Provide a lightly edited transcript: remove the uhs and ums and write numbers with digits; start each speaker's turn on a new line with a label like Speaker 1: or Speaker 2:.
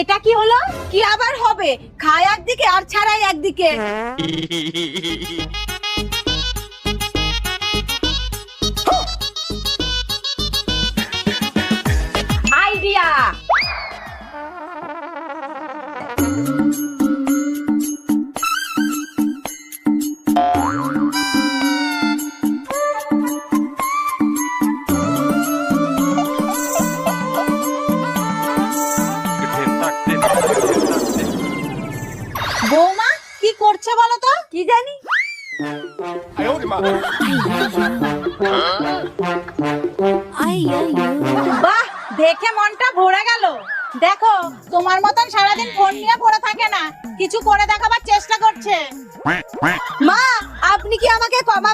Speaker 1: এটা কি হলো? কি আবার হবে? খায় একদিকে আর ছাড়াই একদিকে। আইডিয়া। বৌমা কি করছে বলো তো? কি জানি। বাহ, দেখে মনটা ভরে গেল। দেখো, তোমার মতন সারাদিন ফোন নিয়ে পড়ে থাকে না, কিছু করে দেখাবার চেষ্টা করছে। মা, আপনি কি আমাকে কমা